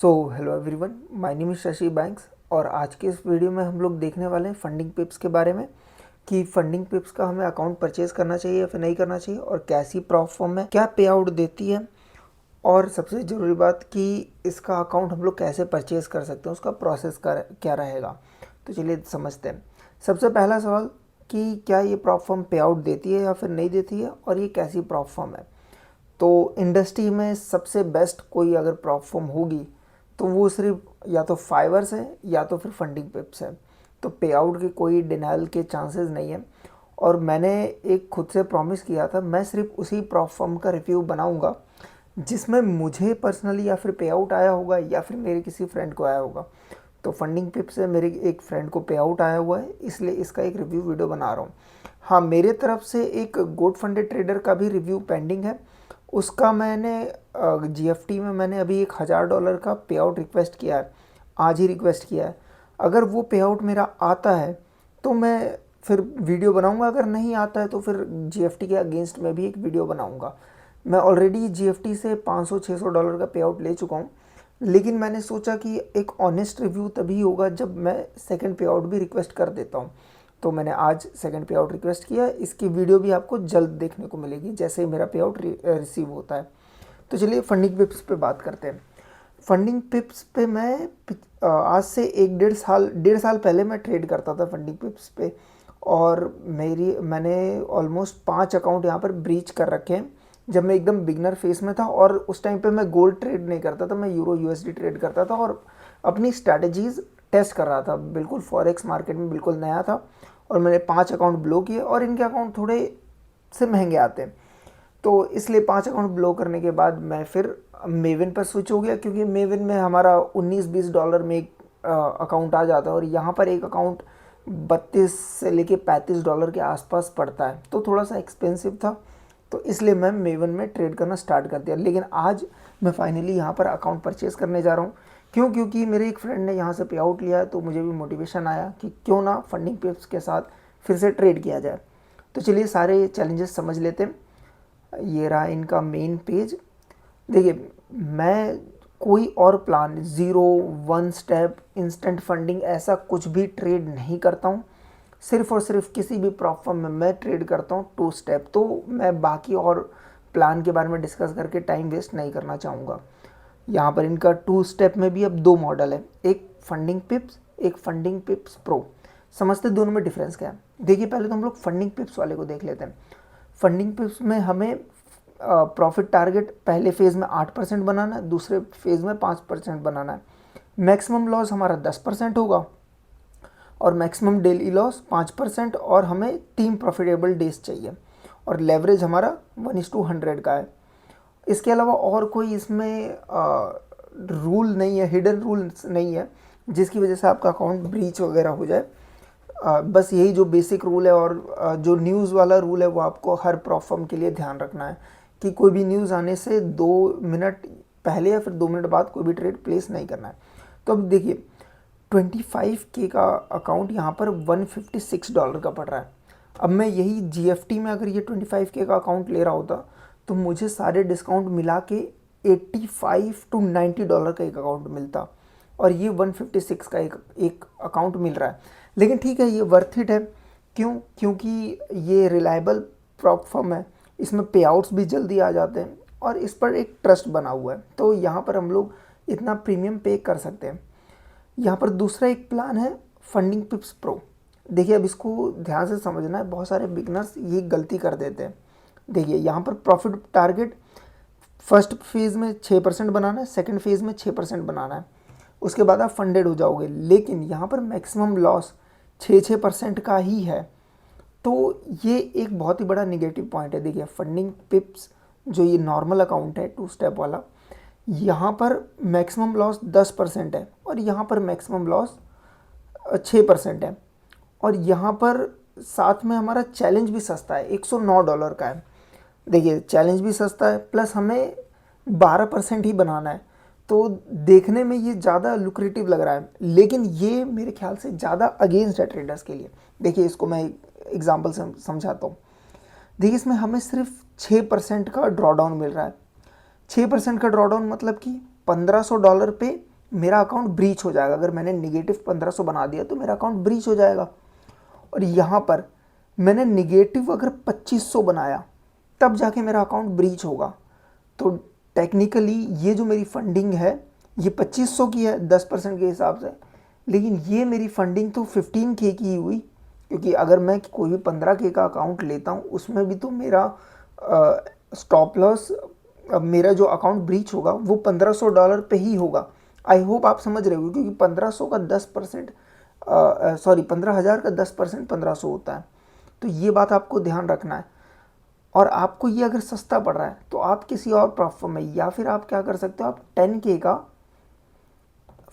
So hello everyone, my name is Shashi banks. और आज के इस वीडियो में हम लोग देखने वाले हैं फंडिंग पिप्स के बारे में कि फंडिंग पिप्स का हमें अकाउंट परचेज़ करना चाहिए या फिर नहीं करना चाहिए, और कैसी प्रॉप फॉर्म में क्या पे आउट देती है, और सबसे ज़रूरी बात कि इसका अकाउंट हम लोग कैसे परचेज़ कर सकते हैं, उसका प्रोसेस क्या रहेगा। तो चलिए समझते हैं। सबसे पहला सवाल कि क्या ये प्रॉप फॉर्म पे आउट देती है या फिर नहीं देती है, और ये कैसी प्रॉप फॉर्म है। तो इंडस्ट्री में सबसे बेस्ट कोई अगर प्रॉप फॉर्म होगी तो वो सिर्फ या तो फाइवर्स है या तो फिर फंडिंग पिप्स है। तो पे आउट के कोई डिनाइल के चांसेस नहीं है। और मैंने एक खुद से प्रॉमिस किया था, मैं सिर्फ उसी प्रॉप फॉर्म का रिव्यू बनाऊंगा जिसमें मुझे पर्सनली या फिर पे आउट आया होगा या फिर मेरे किसी फ्रेंड को आया होगा। तो फंडिंग पिप से मेरे एक फ्रेंड को पे आउट आया हुआ है, इसलिए इसका एक रिव्यू वीडियो बना रहा हूँ। हाँ, मेरे तरफ से एक गोट फंडेड ट्रेडर का भी रिव्यू पेंडिंग है। उसका मैंने जीएफटी में मैंने अभी $1000 का पे आउट रिक्वेस्ट किया है, आज ही रिक्वेस्ट किया है। अगर वो पे आउट मेरा आता है तो मैं फिर वीडियो बनाऊंगा, अगर नहीं आता है तो फिर जीएफटी के अगेंस्ट में भी एक वीडियो बनाऊंगा। मैं ऑलरेडी जीएफटी से $500-600 का पे आउट ले चुका हूँ, लेकिन मैंने सोचा कि एक ऑनेस्ट रिव्यू तभी होगा जब मैं सेकंड पे आउट भी रिक्वेस्ट कर देता हूँ। तो मैंने आज सेकंड पे आउट रिक्वेस्ट किया। इसकी वीडियो भी आपको जल्द देखने को मिलेगी जैसे ही मेरा पे आउट रिसीव होता है। तो चलिए फंडिंग पिप्स पे बात करते हैं। फंडिंग पिप्स पे मैं आज से एक डेढ़ साल पहले मैं ट्रेड करता था फंडिंग पिप्स पे। और मैंने ऑलमोस्ट 5 अकाउंट यहाँ पर ब्रीच कर रखे हैं जब मैं एकदम बिगनर फेस में था। और उस टाइम पे मैं गोल्ड ट्रेड नहीं करता था, मैं यूरो यूएसडी ट्रेड करता था और अपनी स्ट्रैटेजीज़ टेस्ट कर रहा था। बिल्कुल फॉरेक्स मार्केट में बिल्कुल नया था। और मैंने 5 अकाउंट ब्लो किए, और इनके अकाउंट थोड़े से महंगे आते हैं, तो इसलिए 5 अकाउंट ब्लो करने के बाद मैं फिर मेविन पर स्विच हो गया, क्योंकि मेविन में हमारा $19-20 में एक अकाउंट आ जाता है, और यहाँ पर एक अकाउंट 32 से लेके $35 के आसपास पड़ता है, तो थोड़ा सा एक्सपेंसिव था। तो इसलिए मैं मेवन में ट्रेड करना स्टार्ट कर दिया। लेकिन आज मैं फाइनली यहाँ पर अकाउंट परचेज़ करने जा रहा हूँ। क्योंकि मेरे एक फ्रेंड ने यहाँ से पे आउट लिया है, तो मुझे भी मोटिवेशन आया कि क्यों ना फंडिंग पिप्स के साथ फिर से ट्रेड किया जाए। तो चलिए सारे चैलेंजेस समझ लेते हैं। ये रहा इनका मेन पेज। देखिए, मैं कोई और plan zero, one step, instant funding ऐसा कुछ भी ट्रेड नहीं करता हूँ। सिर्फ और सिर्फ किसी भी प्रॉप फॉर्म में मैं ट्रेड करता हूँ 2 स्टेप। तो मैं बाकी और प्लान के बारे में डिस्कस करके टाइम वेस्ट नहीं करना चाहूँगा। यहाँ पर इनका 2 स्टेप में भी अब 2 मॉडल है, एक फंडिंग पिप्स, एक फंडिंग पिप्स प्रो। समझते दोनों में डिफरेंस क्या है। देखिए, पहले तो हम लोग फंडिंग पिप्स वाले को देख लेते हैं। फंडिंग पिप्स में हमें प्रॉफिट टारगेट पहले फेज़ में 8% बनाना है, दूसरे फेज़ में 5% बनाना है। मैक्सिमम लॉस हमारा 10% होगा, और मैक्सिमम डेली लॉस 5%, और हमें 3 प्रॉफिटेबल डेज चाहिए, और लेवरेज हमारा 1:100 का है। इसके अलावा और कोई इसमें रूल नहीं है, हिडन रूल्स नहीं है जिसकी वजह से आपका अकाउंट ब्रीच वगैरह हो जाए। बस यही जो बेसिक रूल है, और जो न्यूज़ वाला रूल है वो आपको हर प्रॉप फर्म के लिए ध्यान रखना है कि कोई भी न्यूज़ आने से 2 मिनट पहले या फिर 2 मिनट बाद कोई भी ट्रेड प्लेस नहीं करना है। तो अब देखिए, 25K का अकाउंट यहाँ पर $156 का पड़ रहा है। अब मैं यही जीएफटी में अगर ये 25K का अकाउंट ले रहा होता तो मुझे सारे डिस्काउंट मिला के $85 to $90 का एक अकाउंट मिलता, और ये 156 का एक अकाउंट मिल रहा है। लेकिन ठीक है, ये वर्थ इट है। क्योंकि ये रिलायबल प्रॉप फर्म है, इसमें पे आउट्स भी जल्दी आ जाते हैं, और इस पर एक ट्रस्ट बना हुआ है, तो यहाँ पर हम लोग इतना प्रीमियम पे कर सकते हैं। यहाँ पर दूसरा एक प्लान है फंडिंग पिप्स प्रो। देखिए, अब इसको ध्यान से समझना है, बहुत सारे बिगनर्स ये गलती कर देते हैं। देखिए, यहाँ पर प्रॉफिट टारगेट फर्स्ट फेज़ में 6% बनाना है, सेकंड फेज़ में 6% बनाना है, उसके बाद आप फंडेड हो जाओगे। लेकिन यहाँ पर मैक्सिमम लॉस 6% का ही है, तो ये एक बहुत ही बड़ा निगेटिव पॉइंट है। देखिए, फंडिंग पिप्स जो ये नॉर्मल अकाउंट है 2 स्टेप वाला, यहाँ पर मैक्सिमम लॉस 10% है, और यहाँ पर मैक्सिमम लॉस 6% है। और यहाँ पर साथ में हमारा चैलेंज भी सस्ता है, $109 का है। देखिए, चैलेंज भी सस्ता है, प्लस हमें 12% ही बनाना है, तो देखने में ये ज़्यादा लुक्रेटिव लग रहा है, लेकिन ये मेरे ख्याल से ज़्यादा अगेंस्ट है ट्रेडर्स के लिए। देखिए, इसको मैं एग्जांपल से समझाता हूँ। देखिए, इसमें हमें सिर्फ 6% का ड्रॉडाउन मिल रहा है। 6% का ड्रॉडाउन मतलब कि $1500 पे मेरा अकाउंट ब्रीच हो जाएगा। अगर मैंने नेगेटिव 1500 बना दिया तो मेरा अकाउंट ब्रीच हो जाएगा। और यहाँ पर मैंने नेगेटिव अगर 2500 बनाया तब जाके मेरा अकाउंट ब्रीच होगा। तो टेक्निकली ये जो मेरी फंडिंग है ये 2500 की है 10% के हिसाब से, लेकिन ये मेरी फंडिंग तो 15K की ही हुई, क्योंकि अगर मैं कोई भी 15K का अकाउंट लेता हूँ उसमें भी तो मेरा स्टॉप लॉस, मेरा जो अकाउंट ब्रीच होगा वो $1500 पे ही होगा। आई होप आप समझ रहे हो, क्योंकि 1500 का 10% सॉरी 15,000 का 10% 1500 होता है। तो ये बात आपको ध्यान रखना है। और आपको ये अगर सस्ता पड़ रहा है तो आप किसी और प्लेटफॉर्म में, या फिर आप क्या कर सकते हो, आप 10K का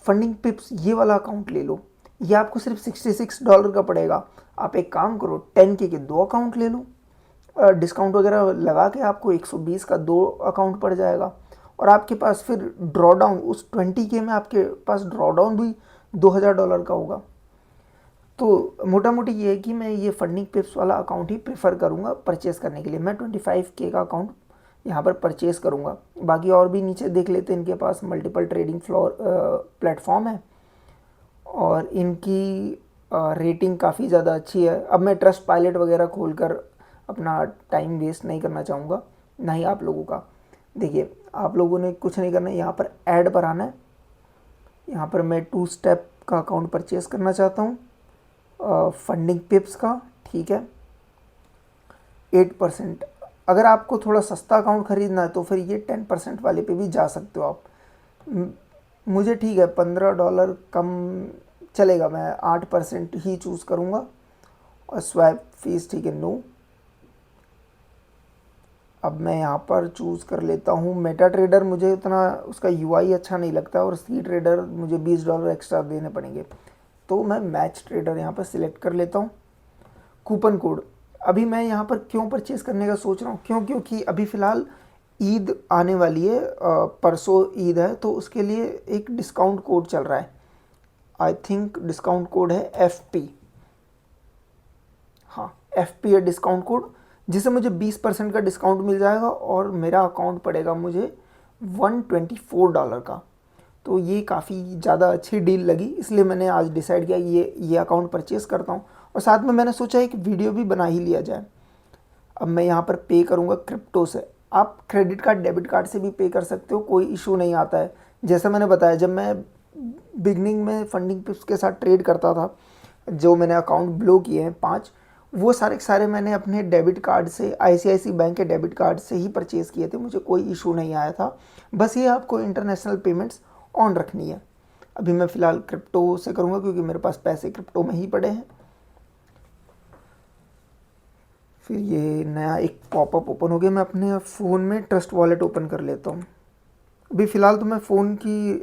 फंडिंग पिप्स ये वाला अकाउंट ले लो। ये आपको सिर्फ $66 का पड़ेगा। आप एक काम करो, 10K के 2 अकाउंट ले लो, डिस्काउंट वगैरह लगा के आपको 120 का 2 अकाउंट पड़ जाएगा। और आपके पास फिर ड्रॉ डाउन उस 20K में आपके पास ड्रॉ डाउन भी $2000 का होगा। तो मोटा मोटी ये है कि मैं ये फंडिंग पिप्स वाला अकाउंट ही प्रेफर करूँगा परचेज़ करने के लिए। मैं 25K का अकाउंट यहाँ पर परचेज़ करूँगा। बाकी और भी नीचे देख लेते हैं, इनके पास मल्टीपल ट्रेडिंग फ्लोर प्लेटफॉर्म है और इनकी रेटिंग काफ़ी ज़्यादा अच्छी है। अब मैं ट्रस्ट पायलट वगैरह खोलकर अपना टाइम वेस्ट नहीं करना चाहूँगा, ना ही आप लोगों का। देखिए, आप लोगों ने कुछ नहीं करना है, यहाँ पर ऐड पर आना है। यहाँ पर मैं 2 स्टेप का अकाउंट परचेज़ करना चाहता हूँ फंडिंग पिप्स का, ठीक है, 8%। अगर आपको थोड़ा सस्ता अकाउंट ख़रीदना है तो फिर ये 10% वाले पे भी जा सकते हो आप। मुझे ठीक है, $15 कम चलेगा, मैं 8% ही चूज़ करूँगा। और स्वैप फीस, ठीक है, नो। अब मैं यहाँ पर चूज़ कर लेता हूँ मेटा ट्रेडर। मुझे उतना उसका UI अच्छा नहीं लगता, और सी ट्रेडर मुझे $20 एक्स्ट्रा देने पड़ेंगे, तो मैं मैच ट्रेडर यहाँ पर सिलेक्ट कर लेता हूँ। कूपन कोड, अभी मैं यहाँ पर क्यों परचेज़ करने का सोच रहा हूँ, क्योंकि अभी फ़िलहाल ईद आने वाली है, परसों ईद है, तो उसके लिए एक डिस्काउंट कोड चल रहा है। आई थिंक डिस्काउंट कोड है FP। हाँ, FP है डिस्काउंट कोड, जिससे मुझे 20% का डिस्काउंट मिल जाएगा और मेरा अकाउंट पड़ेगा मुझे $124 का। तो ये काफ़ी ज़्यादा अच्छी डील लगी, इसलिए मैंने आज डिसाइड किया ये अकाउंट परचेज़ करता हूँ। और साथ में मैंने सोचा एक वीडियो भी बना ही लिया जाए। अब मैं यहाँ पर पे करूँगा क्रिप्टो से। आप क्रेडिट कार्ड, डेबिट कार्ड से भी पे कर सकते हो, कोई इशू नहीं आता है। जैसा मैंने बताया, जब मैं बिगनिंग में फंडिंग पिप्स के साथ ट्रेड करता था, जो मैंने अकाउंट ब्लो किए हैं 5, वो सारे के सारे मैंने अपने डेबिट कार्ड से, ICICI बैंक के डेबिट कार्ड से ही परचेज़ किए थे। मुझे कोई इशू नहीं आया था। बस ये आपको इंटरनेशनल पेमेंट्स ऑन रखनी है। अभी मैं फ़िलहाल क्रिप्टो से करूँगा, क्योंकि मेरे पास पैसे क्रिप्टो में ही पड़े हैं। फिर ये नया एक पॉपअप ओपन हो गया। मैं अपने फ़ोन में ट्रस्ट वॉलेट ओपन कर लेता हूँ। अभी फ़िलहाल तो मैं फ़ोन की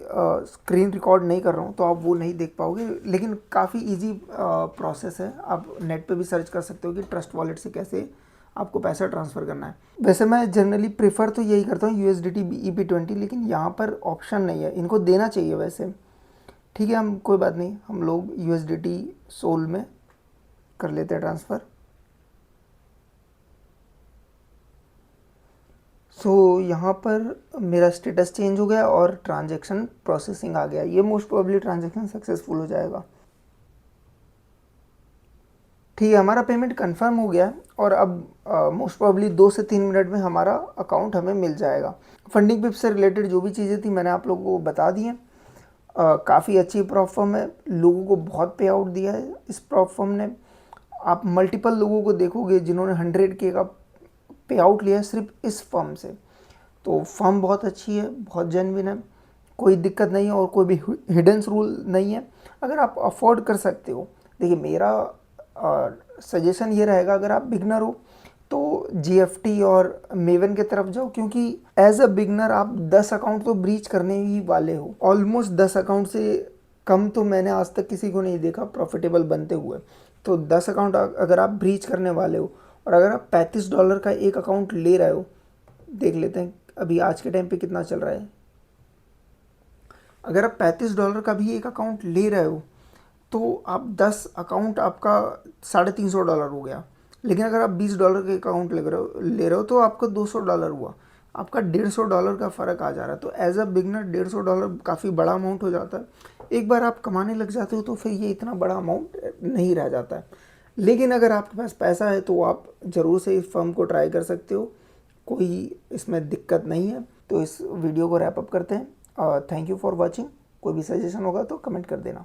स्क्रीन रिकॉर्ड नहीं कर रहा हूँ, तो आप वो नहीं देख पाओगे, लेकिन काफ़ी इजी प्रोसेस है। आप नेट पे भी सर्च कर सकते हो कि ट्रस्ट वॉलेट से कैसे आपको पैसा ट्रांसफ़र करना है। वैसे मैं जनरली प्रेफर तो यही करता हूँ USDT EP20, लेकिन यहाँ पर ऑप्शन नहीं है, इनको देना चाहिए वैसे। ठीक है, हम कोई बात नहीं, हम लोग USDT सोल में कर लेते हैं ट्रांसफ़र। सो यहाँ पर मेरा स्टेटस चेंज हो गया और ट्रांजैक्शन प्रोसेसिंग आ गया। ये मोस्ट प्रोबेबली ट्रांजैक्शन सक्सेसफुल हो जाएगा। ठीक है, हमारा पेमेंट कंफर्म हो गया और अब मोस्ट प्रोबेबली 2 से 3 मिनट में हमारा अकाउंट हमें मिल जाएगा। फंडिंग पिप से रिलेटेड जो भी चीज़ें थी मैंने आप लोगों को बता दी हैं। काफ़ी अच्छी प्लेटफॉर्म है, लोगों को बहुत पे आउट दिया है इस प्लेटफॉर्म ने। आप मल्टीपल लोगों को देखोगे जिन्होंने 100K का पे आउट लिया है सिर्फ इस फर्म से। तो फर्म बहुत अच्छी है, बहुत जेन्युइन है, कोई दिक्कत नहीं है और कोई भी हिडन रूल नहीं है। अगर आप अफोर्ड कर सकते हो, देखिए मेरा सजेशन ये रहेगा, अगर आप बिगनर हो तो GFT और मेवन की तरफ जाओ, क्योंकि एज अ बिगनर आप 10 अकाउंट तो ब्रीच करने ही वाले हो। ऑलमोस्ट 10 अकाउंट से कम तो मैंने आज तक किसी को नहीं देखा प्रॉफिटेबल बनते हुए। तो 10 अकाउंट अगर आप ब्रीच करने वाले हो, और अगर आप $35 का एक अकाउंट ले रहे हो, देख लेते हैं अभी आज के टाइम पे कितना चल रहा है। अगर आप $35 का भी एक अकाउंट ले रहे हो तो आप 10 अकाउंट आपका $350 हो गया। लेकिन अगर आप $20 के अकाउंट ले रहे हो तो आपका $200 हुआ। आपका $150 का फ़र्क आ जा रहा है। तो एज अ बिगनर $150 काफ़ी बड़ा अमाउंट हो जाता है। एक बार आप कमाने लग जाते हो तो फिर ये इतना बड़ा अमाउंट नहीं रह जाता है। लेकिन अगर आपके पास पैसा है तो आप ज़रूर से इस फर्म को ट्राई कर सकते हो, कोई इसमें दिक्कत नहीं है। तो इस वीडियो को रैप अप करते हैं और थैंक यू फॉर वॉचिंग। कोई भी सजेशन होगा तो कमेंट कर देना।